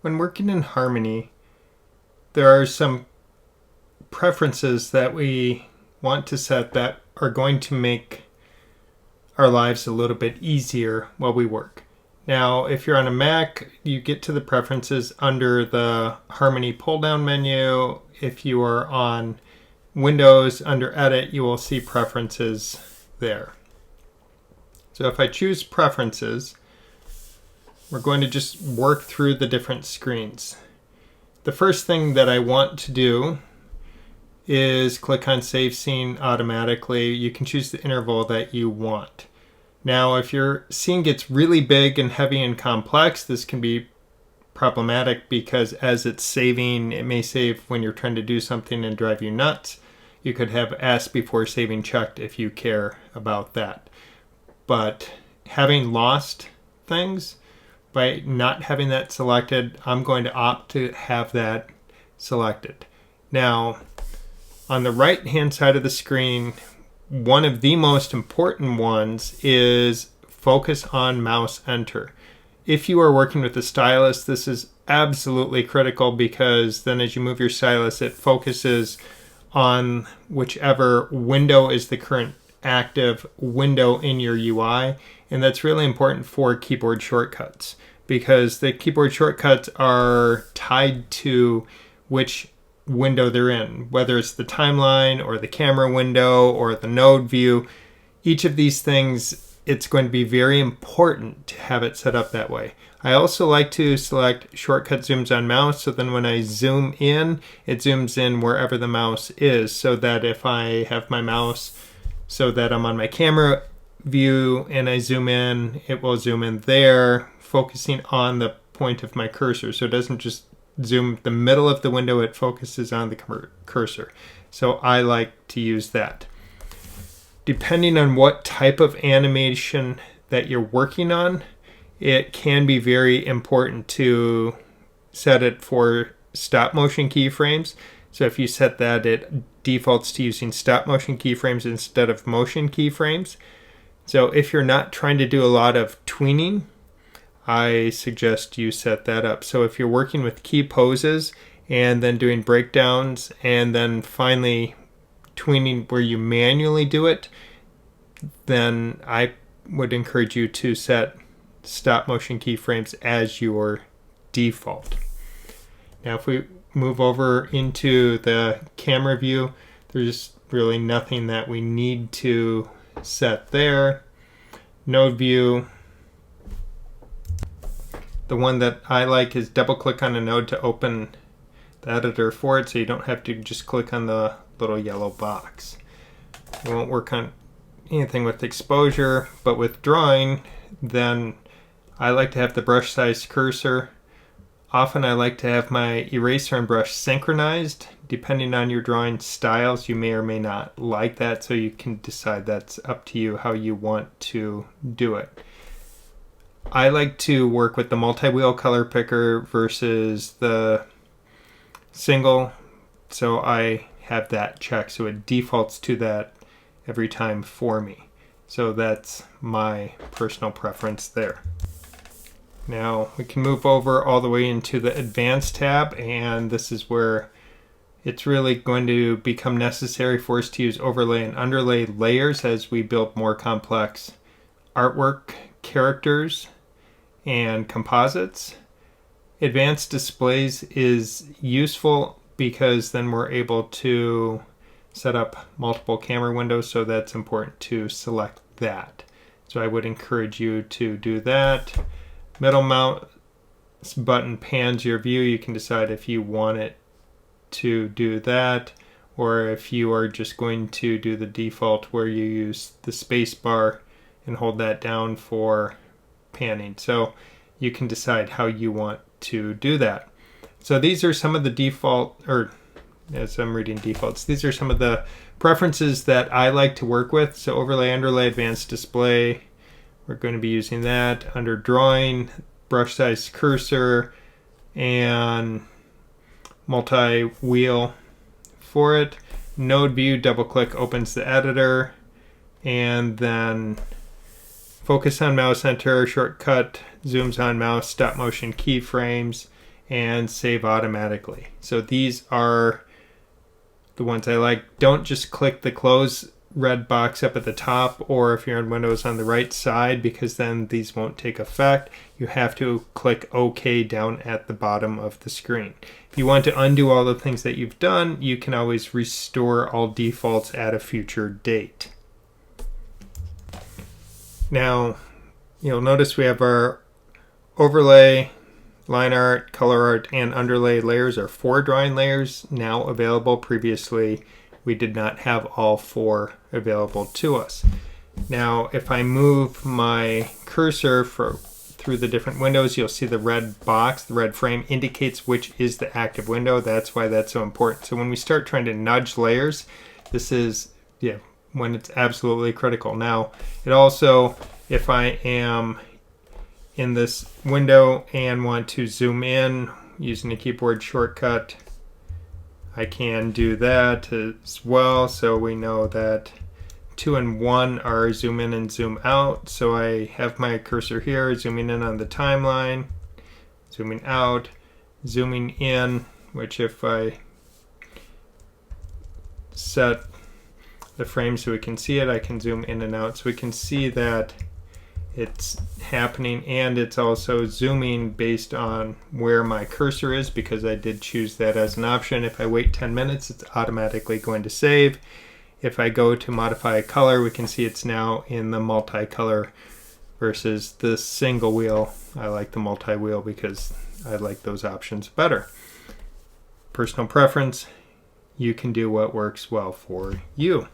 When working in Harmony, there are some preferences that we want to set that are going to make our lives a little bit easier while we work. Now, if you're on a Mac, you get to the preferences under the Harmony pull-down menu. If you are on Windows, under Edit, you will see Preferences there. So if I choose Preferences, we're going to just work through the different screens. The first thing that I want to do is click on Save Scene automatically. You can choose the interval that you want. Now, if your scene gets really big and heavy and complex, this can be problematic because as it's saving, it may save when you're trying to do something and drive you nuts. You could have Ask Before Saving checked if you care about that. But having lost things, by not having that selected, I'm going to opt to have that selected. Now, on the right-hand side of the screen, one of the most important ones is focus on mouse enter. If you are working with a stylus, this is absolutely critical because then as you move your stylus, it focuses on whichever window is the current active window in your UI. And that's really important for keyboard shortcuts because the keyboard shortcuts are tied to which window they're in, whether it's the timeline or the camera window or the node view. Each of these things, it's going to be very important to have it set up that way. I also like to select shortcut zooms on mouse, so then when I zoom in, it zooms in wherever the mouse is, so that if I have my mouse so that I'm on my camera view and I zoom in, it will zoom in there, focusing on the point of my cursor. So it doesn't just zoom the middle of the window, it focuses on the cursor. So I like to use that. Depending on what type of animation that you're working on, it can be very important to set it for stop motion keyframes. So if you set that, it defaults to using stop motion keyframes instead of motion keyframes. So if you're not trying to do a lot of tweening, I suggest you set that up. So if you're working with key poses and then doing breakdowns and then finally tweening where you manually do it, then I would encourage you to set stop motion keyframes as your default. Now if we move over into the camera view, there's really nothing that we need to set there. Node view, the one that I like is double click on a node to open the editor for it, so you don't have to just click on the little yellow box. It won't work on anything with exposure, but with drawing, then I like to have the brush size cursor. Often I like to have my eraser and brush synchronized. Depending on your drawing styles, you may or may not like that, so you can decide that's up to you how you want to do it. I like to work with the multi-wheel color picker versus the single, so I have that checked, so it defaults to that every time for me. So that's my personal preference there. Now we can move over all the way into the Advanced tab, and this is where it's really going to become necessary for us to use overlay and underlay layers as we build more complex artwork, characters, and composites. Advanced displays is useful because then we're able to set up multiple camera windows, so that's important to select that. So I would encourage you to do that. Middle mouse button pans your view. You can decide if you want it to do that or if you are just going to do the default where you use the space bar and hold that down for panning. So you can decide how you want to do that. So these are some of the default, or as I'm reading defaults, these are some of the preferences that I like to work with. So overlay, underlay, advanced display, we're going to be using that. Under drawing, brush size cursor, and multi-wheel for it. Node view, double click opens the editor, and then focus on mouse enter, shortcut, zooms on mouse, stop motion keyframes, and save automatically. So these are the ones I like. Don't just click the close red box up at the top, or if you're in Windows on the right side, because then these won't take effect. You have to click OK down at the bottom of the screen. If you want to undo all the things that you've done, you can always restore all defaults at a future date. Now, you'll notice we have our overlay, line art, color art, and underlay layers are 4 drawing layers now available. Previously, we did not have all 4 available to us. Now, if I move my cursor through the different windows, you'll see the red box, the red frame indicates which is the active window. That's why that's so important. So when we start trying to nudge layers, this is when it's absolutely critical. Now, it also, if I am in this window and want to zoom in using a keyboard shortcut, I can do that as well. So we know that 2 and 1 are zoom in and zoom out. So I have my cursor here, zooming in on the timeline, zooming out, zooming in, which if I set the frame so we can see it, I can zoom in and out. So we can see that it's happening, and it's also zooming based on where my cursor is, because I did choose that as an option. If I wait 10 minutes, it's automatically going to save. If I go to modify a color, we can see it's now in the multicolor versus the single wheel. I like the multi-wheel because I like those options better. Personal preference, you can do what works well for you.